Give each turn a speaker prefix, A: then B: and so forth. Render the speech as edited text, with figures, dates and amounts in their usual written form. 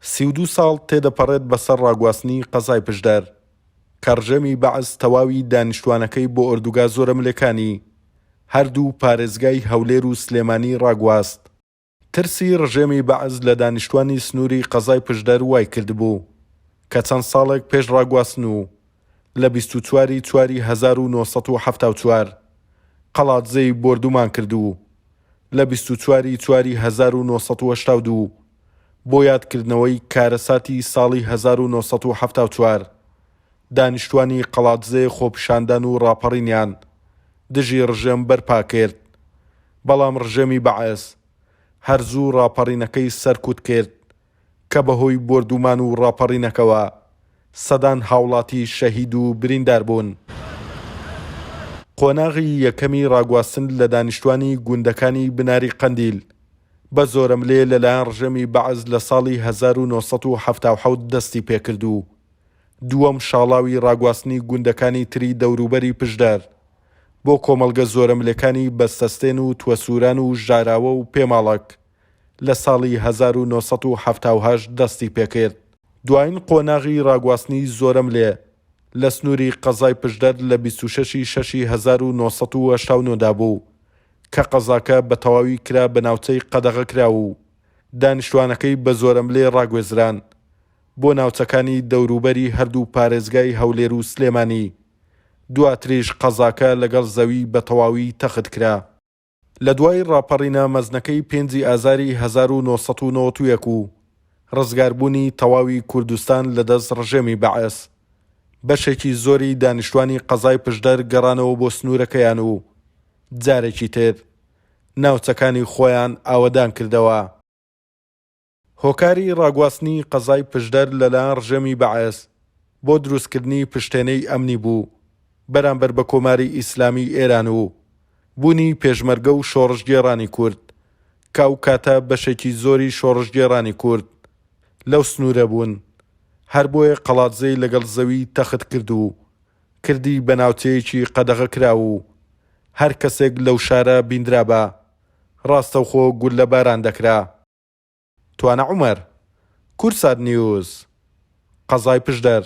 A: 32 ساڵ تێدەپەڕێت بەسەر ڕاگواستنی قەزای پشدەر. کارژەمی بەعز تەواوی دانیشتوانەکەی بۆ ئۆردوگا زۆرە ملەکانی هەردوو پارێزگای هەولێر و سلێمانی ڕاگواست. ترسی ڕژێمی بەعز لە دانیشتوانی سنووری قەزای پشدەر وای کردبوو کە چەند ساڵێک پێش ڕاگواستن و لە 24 چواری 1974 قەڵاتزەی بردومان کردو. لە 24 چواری 1982 بۆ یادکردنەوەی کارەساتی ساڵی 1974 دانیشتوانی قەڵاتزەی خۆپیشاندان و ڕاپەڕینیان دژی ڕژێم بەرپا کرد. بەڵام ڕژێمی بەعز هەرزوو ڕاپەڕینەکەی سەرکوت کرد کە بەهۆی بردومان و ڕاپەڕینەکەوە سەدان هاوڵاتی شەهید و بریندار بوون. قۆناغی یەکەمی ڕاگواستن لە دانیشتوانی گوندەکانی بناری قەندیل بە زۆرەملێ لەلایەن ڕژێمی بەعز لە ساڵی 1970 دەستی پێکردو. دووەم شاڵاوی ڕاگواستنی گوندەکانی تری دەوروبەری پشدەر بۆ کۆمەڵگە زۆرەملەکانی بەستەستێن و تووەسووران و ژاراوە و پێماڵک لە ساڵی 1970 دەستی پێکرد. دوایین قۆناغی ڕاگواستنی زۆرەملێ لە سنووری قەزای پشدەر لە 26/6/1989 بوو کە قەزاکە بە تەواوی کرا بە ناوچەی قەدەغە کرا و دانیشتوانەکەی بە زۆرەملێ ڕاگوێزران بۆ ناوچەکانی دەوروبەری هەردوو پارێزگای هەولێر و سلێمانی. دواتریش قەزاکە لەگەڵ زەوی بە تەواوی تەخت کرا. لە دوای ڕاپەڕینە مەزنەکەی 5 ئازاری 1991 و ڕزگاربوونی تەواوی کوردستان لەدەست ڕژێمی بەعز بەشێکی زۆری دانیشتوانی قەزای پشدەر گەڕانەوە بۆ سنوورەکەیان و جارێکی تر ناوچەکانی خۆیان ئاوەدان کردەوە. هۆکاری ڕاگواستنی قەزای پشدەر لەلایەن ڕژێمی بەعز بۆ دروستکردنی پشتێنەی ئەمنی بوو بەرامبەر بە کۆماری ئیسلامی ئێران و بوونی پێشمەرگە و شۆڕژگێڕانی کورد کە ئەو کاتە بەشێکی زۆری شۆڕژگێڕانی کورد لەو سنوورە بوون. هەر بۆیە قەڵاتزەی لەگەڵ زەوی تەخت کرد و کردی بە ناوچەیەکی قەدەغە کرا و هەر کەسێک لەو شارە بیندرا بە ڕاستەوخۆ گول لە باران دەکرا. توانە عومەر، کورسات نیوز، قەزای پشدەر.